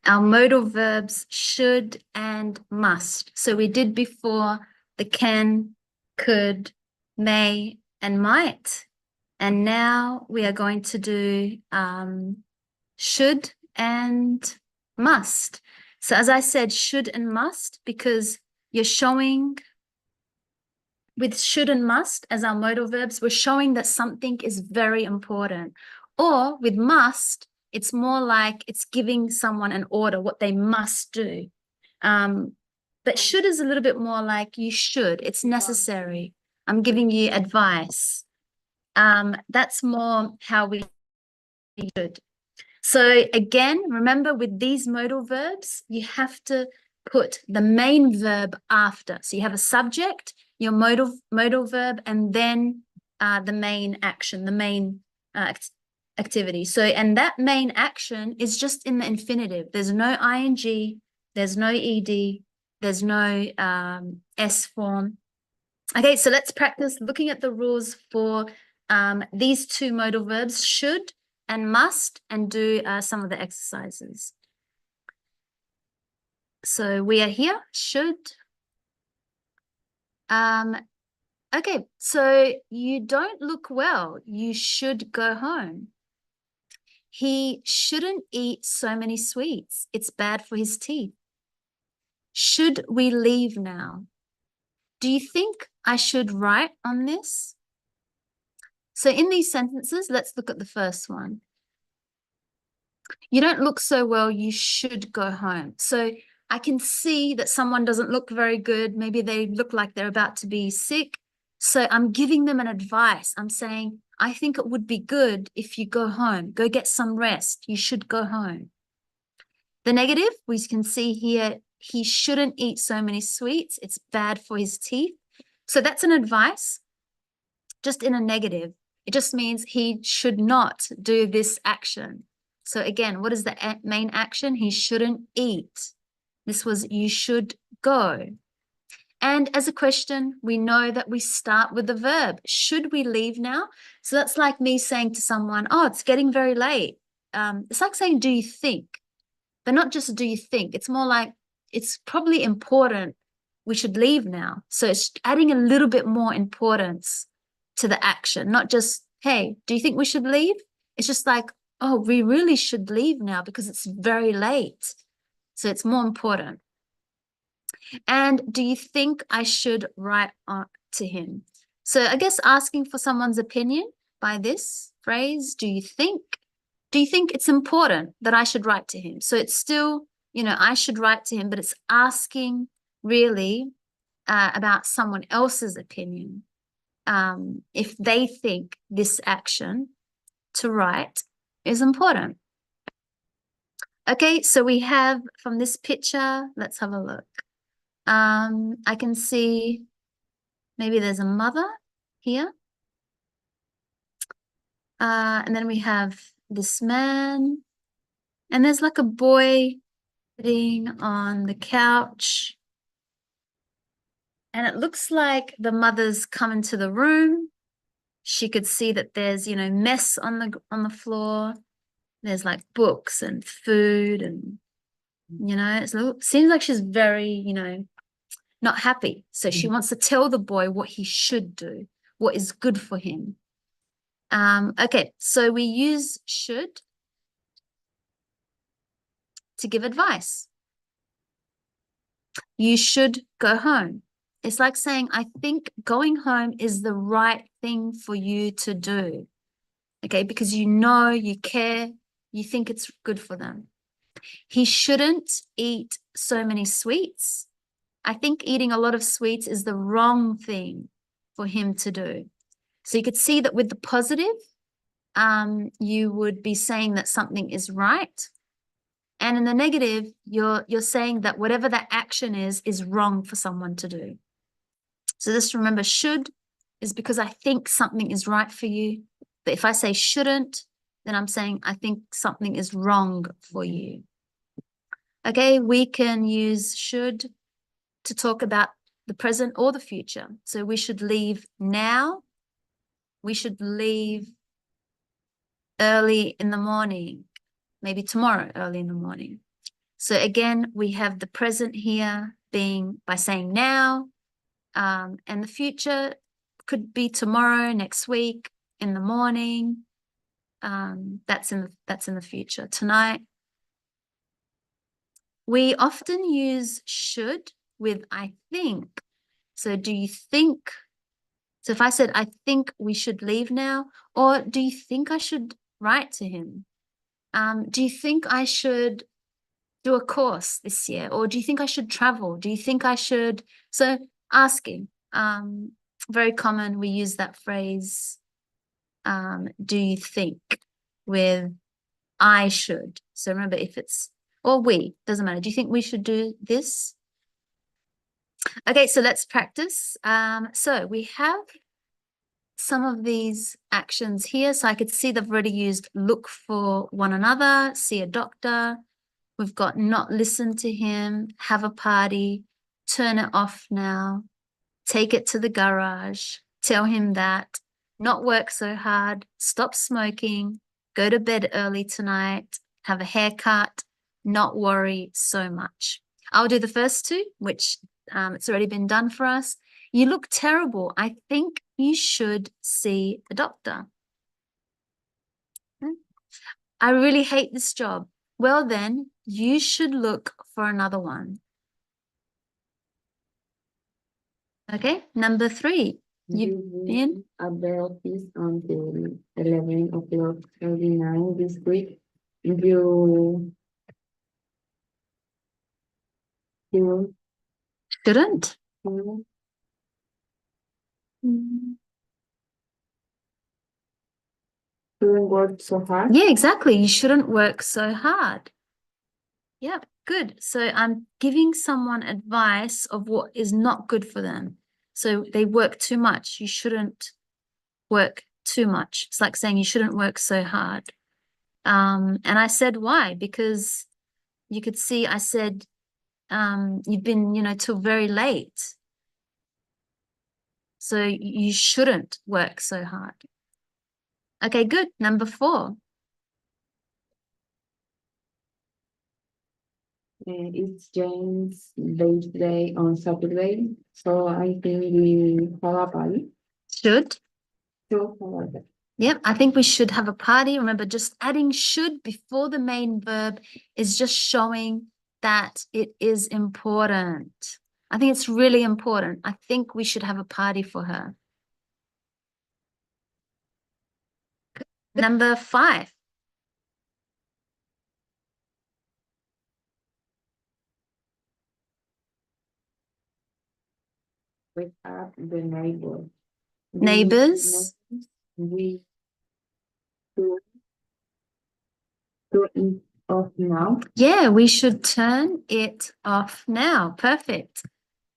our modal verbs should and must. So we did before the can, could, may, and might. And now we are going to do should and must. So as I said, should and must, because you're showing with should and must as our modal verbs, we're showing that something is very important. Or with must, it's more like it's giving someone an order, what they must do. But should is a little bit more like you should. It's necessary. I'm giving you advice. That's more how we should. So again, remember with these modal verbs, you have to put the main verb after. So you have a subject, your modal verb, and then the main action, the main activity. So, and that main action is just in the infinitive. There's no ing, there's no ed, there's no s form. Okay, so let's practice looking at the rules for these two modal verbs, should and must, and do some of the exercises. So we are here, should. Okay, so you don't look well. You should go home. He shouldn't eat so many sweets. It's bad for his teeth. Should we leave now? Do you think I should write on this? So in these sentences, let's look at the first one. You don't look so well, you should go home. So I can see that someone doesn't look very good. Maybe they look like they're about to be sick. So I'm giving them an advice. I'm saying, I think it would be good if you go home, go get some rest. You should go home. The negative, we can see here, he shouldn't eat so many sweets. It's bad for his teeth. So that's an advice, just in a negative. It just means he should not do this action. So again, what is the main action? He shouldn't eat. This was you should go. And as a question, we know that we start with the verb. Should we leave now? So that's like me saying to someone, oh, it's getting very late. It's like saying, do you think? But not just do you think. It's more like it's probably important. We should leave now. So it's adding a little bit more importance to the action, not just, hey, do you think we should leave? It's just like, oh, we really should leave now because it's very late. So it's more important. And do you think I should write to him? So I guess asking for someone's opinion by this phrase, do you think it's important that I should write to him? So it's still, I should write to him, but it's asking really about someone else's opinion. If they think this action to write is important. Okay, so we have from this picture, let's have a look. I can see maybe there's a mother here. And then we have this man. And there's like a boy sitting on the couch. And it looks like the mother's come into the room. She could see that there's, mess on the floor. There's like books and food and, it seems like she's very, not happy. So she wants to tell the boy what he should do, what is good for him. Okay, so we use should to give advice. You should go home. It's like saying, I think going home is the right thing for you to do. Okay, because you care, you think it's good for them. He shouldn't eat so many sweets. I think eating a lot of sweets is the wrong thing for him to do. So you could see that with the positive, you would be saying that something is right. And in the negative, you're saying that whatever that action is wrong for someone to do. So just remember, should is because I think something is right for you. But if I say shouldn't, then I'm saying I think something is wrong for you. Okay, we can use should to talk about the present or the future. So we should leave now. We should leave early in the morning, maybe tomorrow early in the morning. So again, we have the present here being by saying now, and the future could be tomorrow, next week, in the morning. That's in the future. Tonight. We often use should with I think. So do you think? So if I said, I think we should leave now, or do you think I should write to him? Do you think I should do a course this year? Or do you think I should travel? Do you think I should? So asking, very common. We use that phrase, do you think, with I should. So remember, if it's, or we, doesn't matter. Do you think we should do this? Okay, so let's practice. So we have some of these actions here. So I could see they've already used look for one another, see a doctor. We've got not listen to him, have a party, turn it off now, take it to the garage, tell him that, not work so hard, stop smoking, go to bed early tonight, have a haircut, not worry so much. I'll do the first two, which it's already been done for us. You look terrible. I think you should see a doctor. I really hate this job. Well, then you should look for another one. Okay, number 3. You've been at the office until 11 o'clock every night this week. You shouldn't. Shouldn't work so hard. Yeah, exactly. You shouldn't work so hard. Yeah, good. So I'm giving someone advice of what is not good for them. So they work too much. You shouldn't work too much. It's like saying you shouldn't work so hard. And I said why? Because you could see I said you've been, till very late. So you shouldn't work so hard. Okay, good. Number 4. It's James' birthday on Saturday, so I think we have a party. Should. So, however. Yep, I think we should have a party. Remember, just adding should before the main verb is just showing that it is important. I think it's really important. I think we should have a party for her. Number 5. Wake up the neighbor. Neighbors. We turn it off now. Yeah, we should turn it off now. Perfect.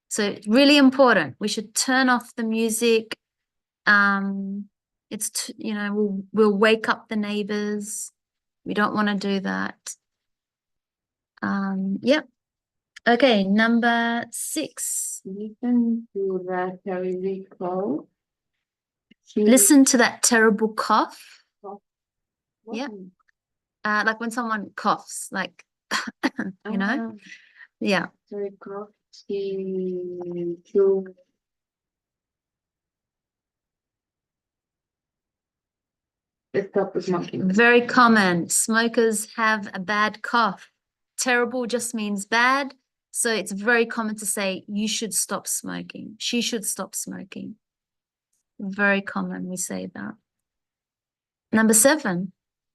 So really important. We should turn off the music. It's we'll wake up the neighbors. We don't want to do that. Yep. Okay, number 6. Listen to that terrible cough. Listen to that terrible cough. Yeah. Like when someone coughs, like, Yeah. Sorry, cough. Stop smoking. Very common. Smokers have a bad cough. Terrible just means bad. So it's very common to say, you should stop smoking. She should stop smoking. Very common, we say that. Number 7.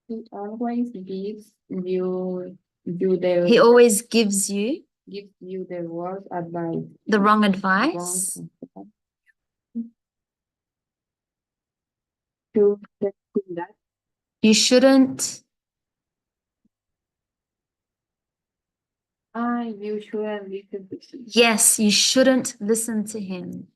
He always gives you He always gives you the worst advice. the wrong advice. You shouldn't. You shouldn't listen to him. Yes, you shouldn't listen to him.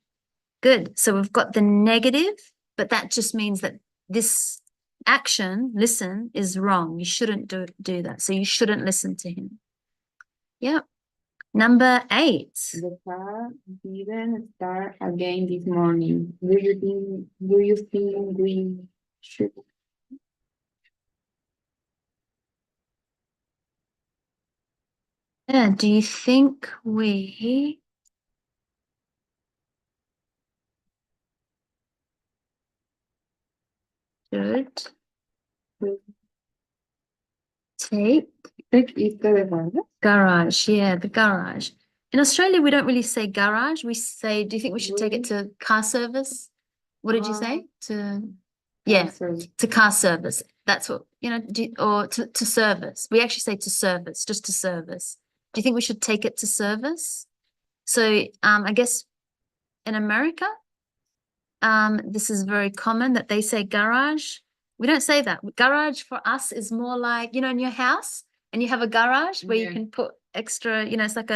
Good. So we've got the negative, but that just means that this action, listen, is wrong. You shouldn't do that. So you shouldn't listen to him. Yep. Number 8. The car didn't start again this morning. Do you think we should? Yeah, do you think we should take Take is the garage. garage? Yeah, the garage. In Australia, we don't really say garage. We say, do you think we should take it to car service? What did you say? Yeah, to car service. That's what, or to service. We actually say to service, just to service. Do you think we should take it to service? So I guess in America, this is very common that they say garage. We don't say that. Garage for us is more like, in your house and you have a garage where you can put extra, it's like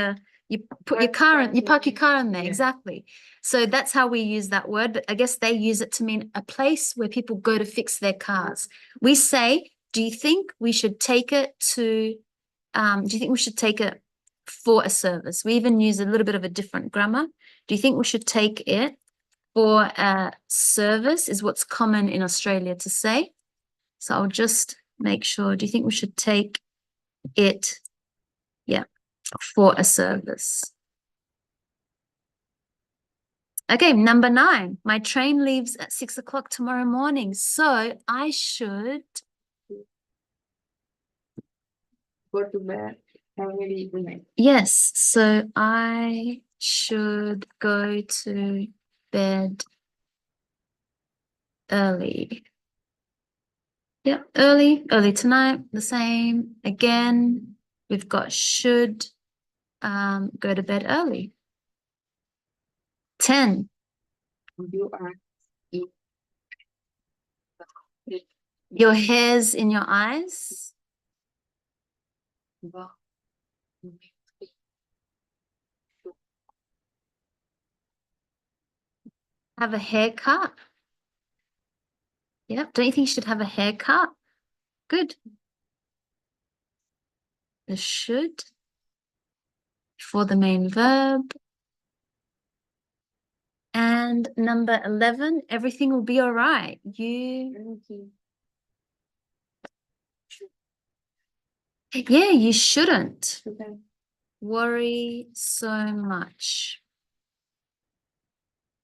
you put your car in, you park your car in there. Yeah. Exactly. So that's how we use that word. But I guess they use it to mean a place where people go to fix their cars. We say, do you think we should take it to, do you think we should take it for a service? We even use a little bit of a different grammar. Do you think we should take it for a service is what's common in Australia to say. So I'll just make sure. Do you think we should take it, yeah, for a service? Okay, number 9. My train leaves at 6 o'clock tomorrow morning. So I should Go to bed early tonight. Yes, so I should go to bed early. Yep, early tonight, the same. Again, we've got should go to bed early. 10. You are in Your hair's in your eyes. Have a haircut. Yep, don't you think you should have a haircut? Good. The should for the main verb. And number 11, everything will be all right. Yeah, you shouldn't worry so much.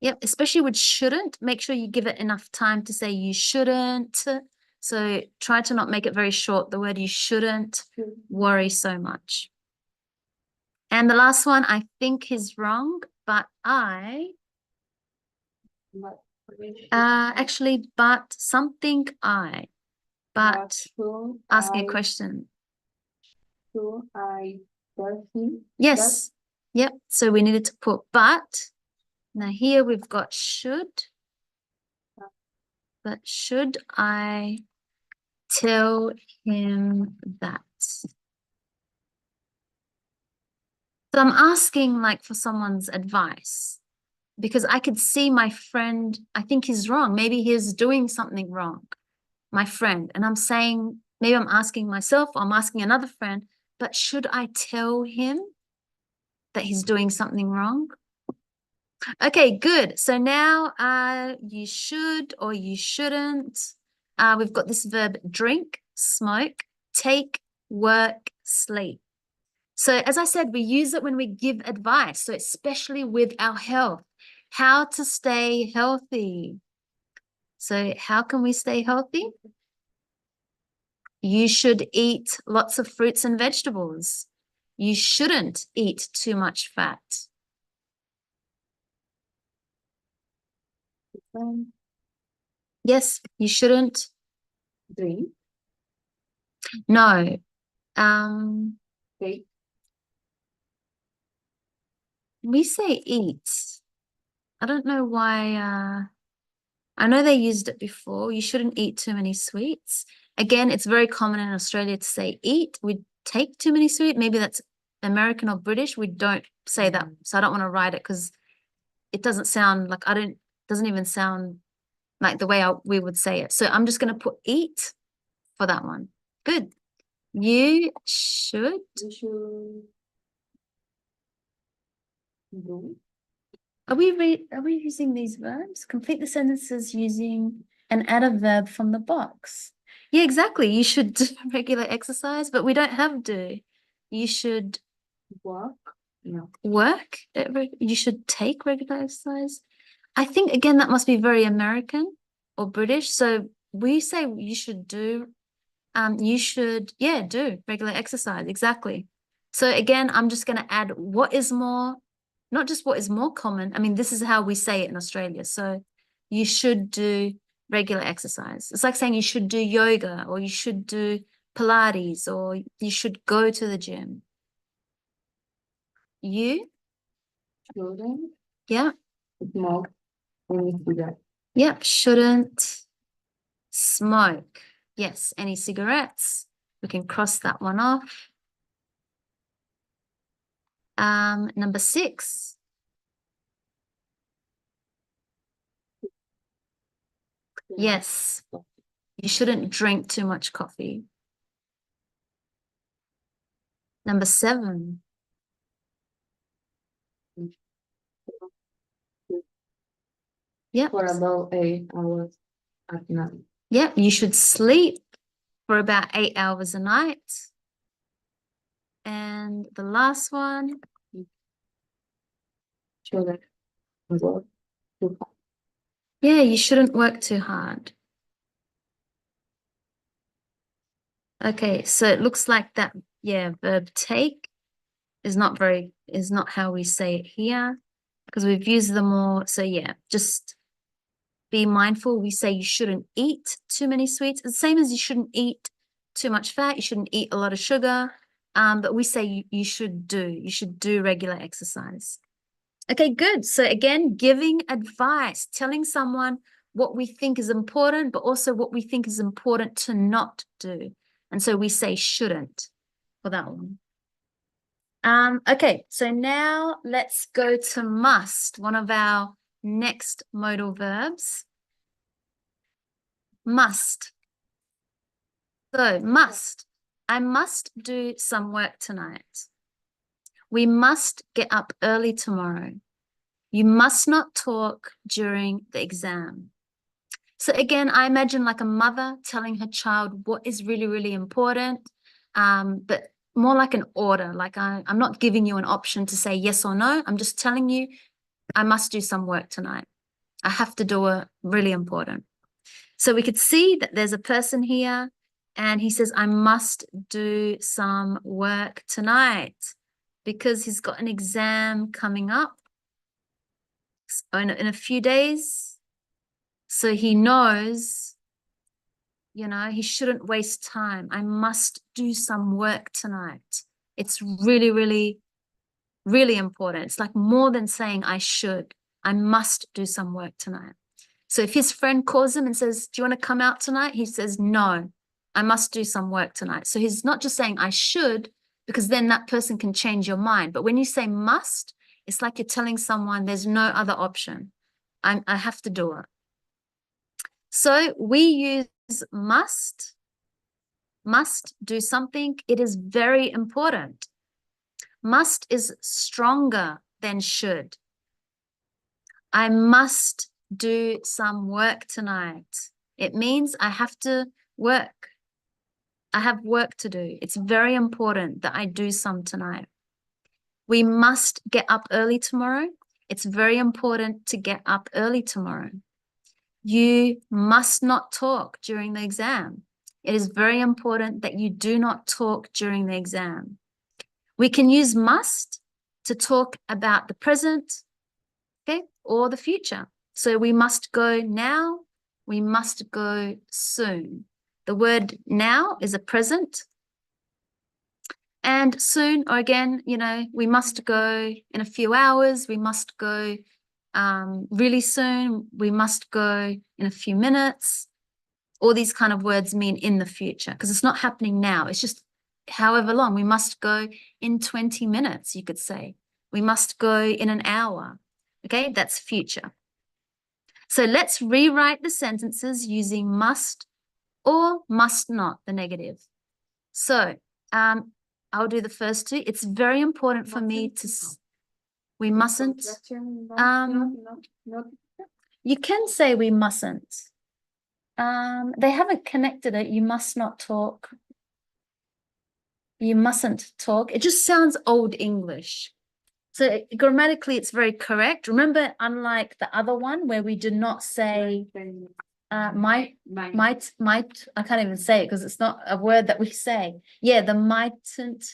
Yep, especially with shouldn't, make sure you give it enough time to say you shouldn't. So try to not make it very short, the word you shouldn't worry so much. And the last one I think is wrong, but actually, but something but asking a question. So I tell him. Yes. Yep. So we needed to put but. Now here we've got should. But should I tell him that? So I'm asking like for someone's advice because I could see my friend, I think he's wrong. Maybe he's doing something wrong, my friend. And I'm saying, maybe I'm asking myself, or I'm asking another friend, but should I tell him that he's doing something wrong? Okay, good. So now you should or you shouldn't. We've got this verb drink, smoke, take, work, sleep. So as I said, we use it when we give advice. So especially with our health, how to stay healthy. So how can we stay healthy? You should eat lots of fruits and vegetables. You shouldn't eat too much fat. Yes, you shouldn't Drink. No. Take. We say eat. I don't know why. I know they used it before. You shouldn't eat too many sweets. Again, it's very common in Australia to say eat. We take too many sweets. Maybe that's American or British. We don't say that. So I don't want to write it because it doesn't sound like doesn't even sound like the way we would say it. So I'm just going to put eat for that one. Good. You should Do. Are we using these verbs? Complete the sentences using and add a verb from the box. Yeah, exactly. You should do regular exercise, but we don't have do. You should Work? No. Work? You should take regular exercise. I think, again, that must be very American or British. So we say you should do, yeah, do regular exercise. Exactly. So again, I'm just going to add what is more, not just what is more common. I mean, this is how we say it in Australia. So you should do regular exercise. It's like saying you should do yoga or you should do Pilates or you should go to the gym. You? Children Yeah. smoke any cigarette. Yep. Shouldn't smoke. Yes. Any cigarettes? We can cross that one off. Number 6. Yes. You shouldn't drink too much coffee. Number 7. Yep. For about 8 hours at night. Yep. You should sleep for about 8 hours a night. And the last one. Children work too hard. Yeah, you shouldn't work too hard. Okay, so it looks like that, yeah, verb take is not how we say it here because we've used them all. So yeah, just be mindful. We say you shouldn't eat too many sweets. It's the same as you shouldn't eat too much fat. You shouldn't eat a lot of sugar. But we say you should do regular exercise. Okay, good. So again, giving advice, telling someone what we think is important, but also what we think is important to not do. And so we say shouldn't for that one. Okay, so now let's go to must, one of our next modal verbs. Must. So must. I must do some work tonight. We must get up early tomorrow. You must not talk during the exam. So again, I imagine like a mother telling her child what is really, really important, but more like an order. Like I'm not giving you an option to say yes or no. I'm just telling you I must do some work tonight. I have to do it really important. So we could see that there's a person here and he says, I must do some work tonight because he's got an exam coming up in a few days. So he knows, he shouldn't waste time. I must do some work tonight. It's really, really, really important. It's like more than saying I should. I must do some work tonight. So if his friend calls him and says, do you want to come out tonight? He says, no, I must do some work tonight. So he's not just saying I should, because then that person can change your mind. But when you say must, it's like you're telling someone there's no other option. I have to do it. So we use must do something. It is very important. Must is stronger than should. I must do some work tonight. It means I have to work. I have work to do. It's very important that I do some tonight. We must get up early tomorrow. It's very important to get up early tomorrow. You must not talk during the exam. It is very important that you do not talk during the exam. We can use must to talk about the present, okay, or the future. So we must go now, we must go soon. The word now is a present. And soon, or again, we must go in a few hours, we must go really soon, we must go in a few minutes. All these kind of words mean in the future because it's not happening now. It's just however long. We must go in 20 minutes, you could say. We must go in an hour. Okay, that's future. So let's rewrite the sentences using must or must not, the negative. So I'll do the first two. It's very important for me to, we mustn't. You can say we mustn't. They haven't connected it. You must not talk. You mustn't talk. It just sounds old English. So grammatically, it's very correct. Remember, unlike the other one where we did not say might, I can't even say it because it's not a word that we say. Yeah, the mightn't,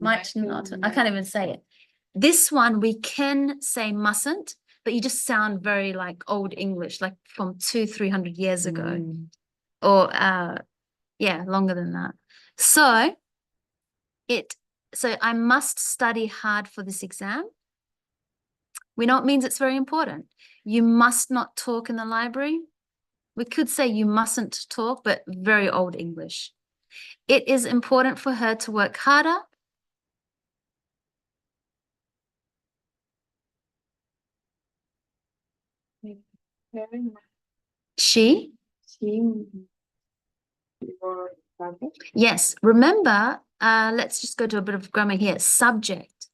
might not. I can't even say it. This one we can say mustn't, but you just sound very like old English, like from 200-300 years ago, or yeah, longer than that. So I must study hard for this exam. We know it means it's very important. You must not talk in the library. We could say you mustn't talk, but very old English. It is important for her to work harder. She? Yes. Remember, let's just go to a bit of grammar here. Subject.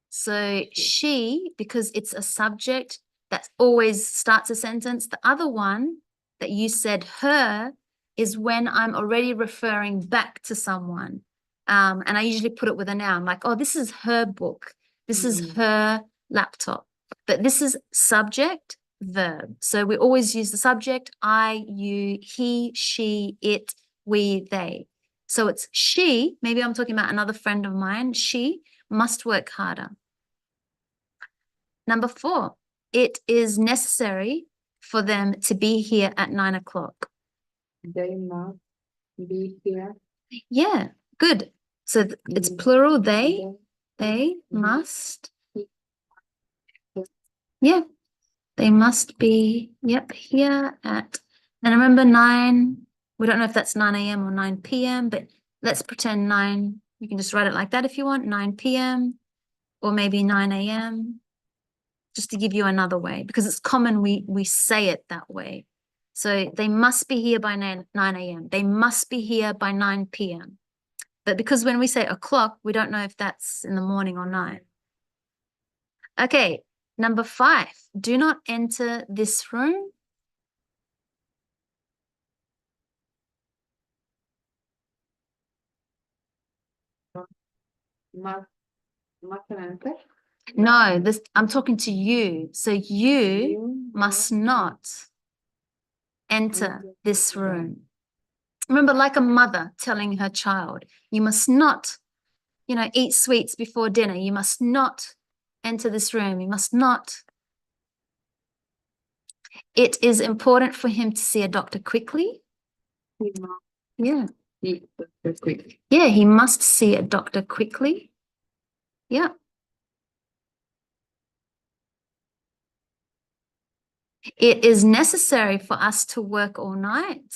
So she, because it's a subject that always starts a sentence. The other one that you said her is when I'm already referring back to someone. And I usually put it with a noun, like, oh, this is her book. This is her laptop. But this is subject, verb. So we always use the subject, I, you, he, she, it, we, they. So it's she, maybe I'm talking about another friend of mine, she must work harder. Number 4, it is necessary for them to be here at 9 o'clock. They must be here. Yeah, good. So it's plural, they must. Yeah, they must be, yep, here at, and remember 9, we don't know if that's 9 a.m. or 9 p.m., but let's pretend 9, you can just write it like that if you want, 9 p.m. or maybe 9 a.m. just to give you another way, because it's common we say it that way. So they must be here by 9 a.m. They must be here by 9 p.m. But because when we say o'clock, we don't know if that's in the morning or night. Okay, number 5, do not enter this room. Must enter? No, this I'm talking to you. So you must not enter this room. Remember, like a mother telling her child, you must not, eat sweets before dinner. You must not enter this room. You must not. It is important for him to see a doctor quickly. Yeah. Yeah, he must see a doctor quickly. Yeah. It is necessary for us to work all night.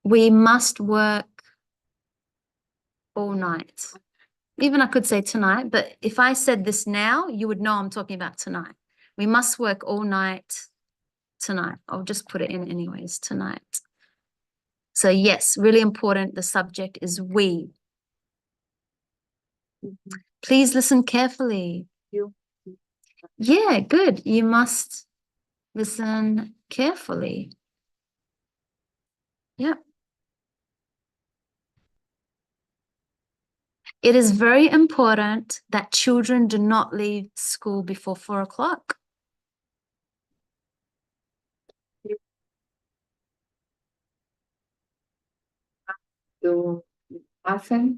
We must work all night. Even I could say tonight, but if I said this now, you would know I'm talking about tonight. We must work all night tonight. I'll just put it in anyways, tonight. So yes, really important. The subject is we. Please listen carefully. Yeah, good. You must listen carefully. Yeah. It is very important that children do not leave school before 4 o'clock. To mustn't.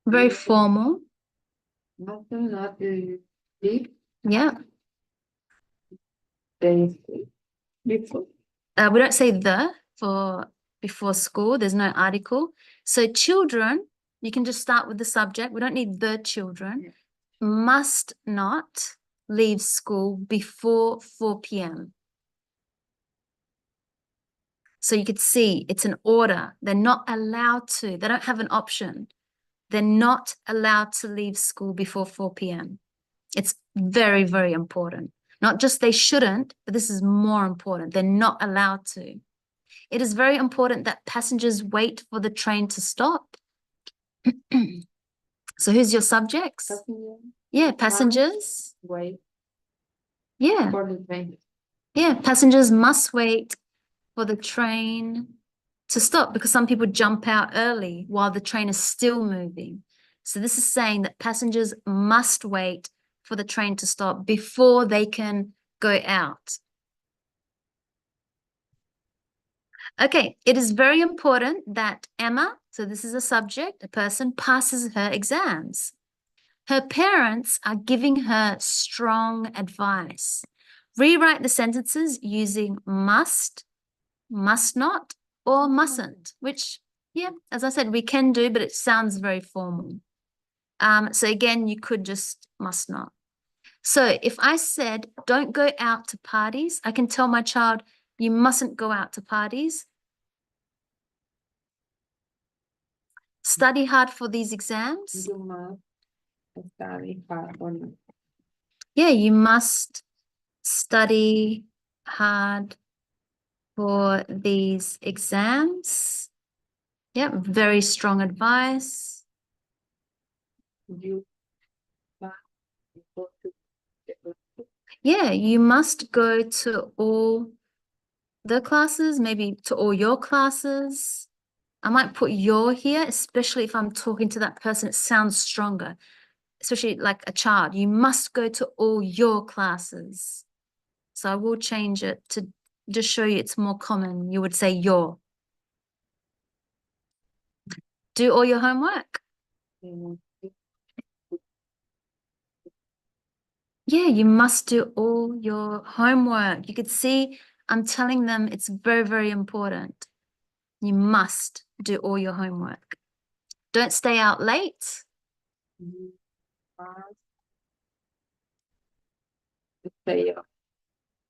Very formal. Mustn't not leave. Yeah. They before. We don't say the for before school. There's no article. So children, you can just start with the subject. We don't need the children. Must not leave school before 4 p.m. So you could see it's an order. They're not allowed to. They don't have an option. They're not allowed to leave school before 4 p.m. It's very, very important. Not just they shouldn't, but this is more important. They're not allowed to. It is very important that passengers wait for the train to stop. So who's your subjects? Yeah, passengers. Wait. Yeah. For the train. Yeah, passengers must wait for the train to stop, because some people jump out early while the train is still moving. So this is saying that passengers must wait for the train to stop before they can go out. Okay, it is very important that Emma, so this is a subject, a person, passes her exams. Her parents are giving her strong advice. Rewrite the sentences using must not, or mustn't, which, yeah, as I said, we can do, but it sounds very formal. So again, you could just must not. So if I said, don't go out to parties, I can tell my child, you mustn't go out to parties. Study hard for these exams. You must study hard or not. Yeah, you must study hard for these exams. Yep, very strong advice. You must go to the class. Yeah, you must go to all the classes, maybe to all your classes. I might put your here, especially if I'm talking to that person, it sounds stronger, especially like a child. You must go to all your classes. So I will change it to just show you it's more common. You would say your. Do all your homework. Mm, Yeah, you must do all your homework. You could see I'm telling them it's very, very important. You must do all your homework. Don't stay out late. you must stay up.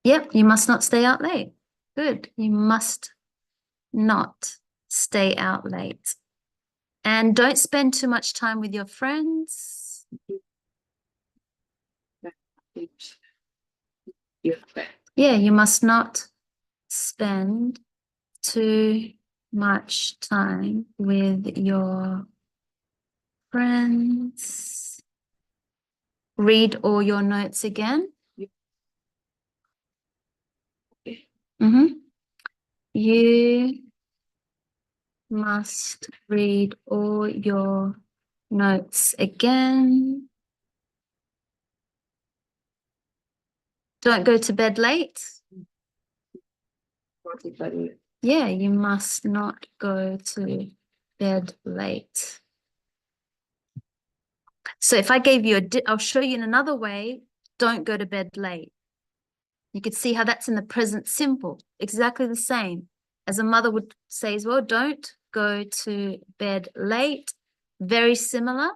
Yep, you must not stay out late. Good. You must not stay out late. And don't spend too much time with your friends. Teach your friend. Yeah, you must not spend too much time with your friends. Read all your notes again. You must read all your notes again. Don't go to bed late. Yeah, you must not go to bed late. So if I gave you I'll show you in another way, don't go to bed late. You could see how that's in the present simple, exactly the same as a mother would say as well, don't go to bed late. Very similar.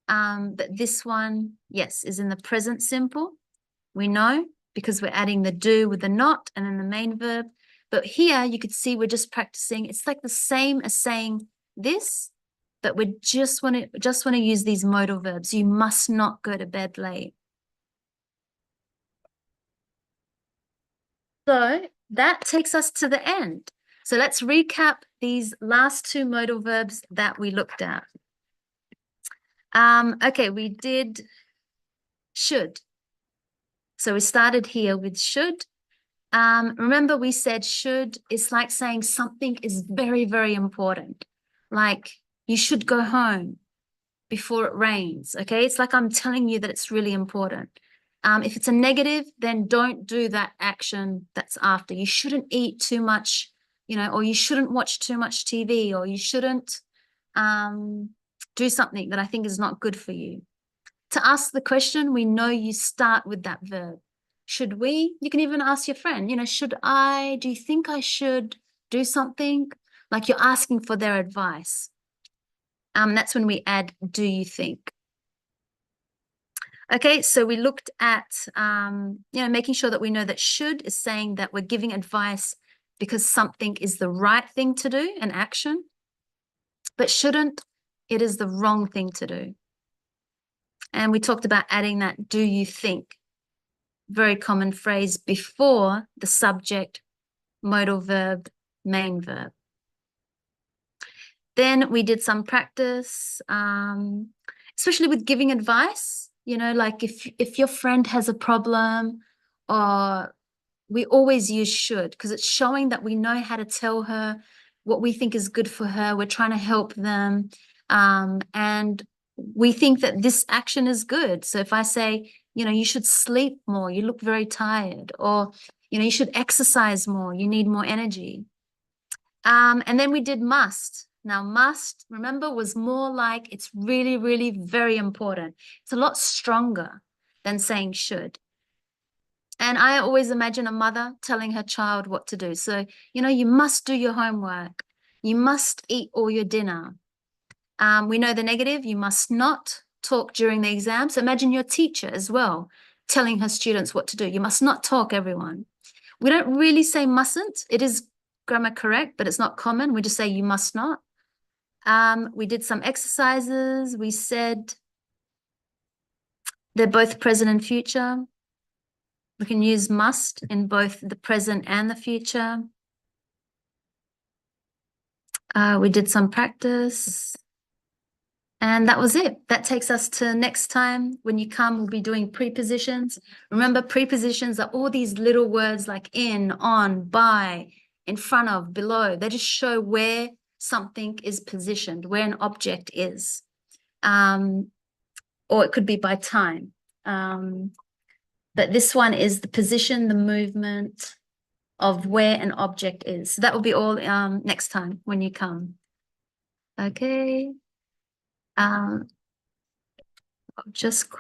But this one, yes, is in the present simple. We know because we're adding the do with the not and then the main verb. But here you could see we're just practicing. It's like the same as saying this, but we just want to use these modal verbs. You must not go to bed late. So that takes us to the end. So let's recap these last two modal verbs that we looked at. Okay, we did should. So we started here with should. Remember we said should is like saying something is very, very important. Like you should go home before it rains, okay? It's like I'm telling you that it's really important. If it's a negative, then don't do that action that's after. You shouldn't eat too much, or you shouldn't watch too much TV, or you shouldn't do something that I think is not good for you. To ask the question, we know you start with that verb. Should we? You can even ask your friend, should I? Do you think I should do something? Like you're asking for their advice. That's when we add do you think. Okay, so we looked at, making sure that we know that should is saying that we're giving advice because something is the right thing to do, an action. But shouldn't, it is the wrong thing to do. And we talked about adding that do you think, very common phrase before the subject, modal verb, main verb. Then we did some practice, especially with giving advice, like if your friend has a problem, or we always use should because it's showing that we know how to tell her, what we think is good for her. We're trying to help them. And we think that this action is good. So if I say, you should sleep more, you look very tired, or, you should exercise more, you need more energy. And then we did must. Now, must, remember, was more like it's really, really very important. It's a lot stronger than saying should. And I always imagine a mother telling her child what to do. So, you must do your homework. You must eat all your dinner. We know the negative, you must not talk during the exam. So imagine your teacher as well telling her students what to do. You must not talk, everyone. We don't really say mustn't. It is grammar correct, but it's not common. We just say you must not. We did some exercises. We said they're both present and future. We can use must in both the present and the future. We did some practice. And that was it. That takes us to next time. When you come, we'll be doing prepositions. Remember, prepositions are all these little words like in, on, by, in front of, below. They just show where something is positioned, where an object is. Or it could be by time. But this one is the position, the movement of where an object is. So that will be all next time when you come. Okay. I'll just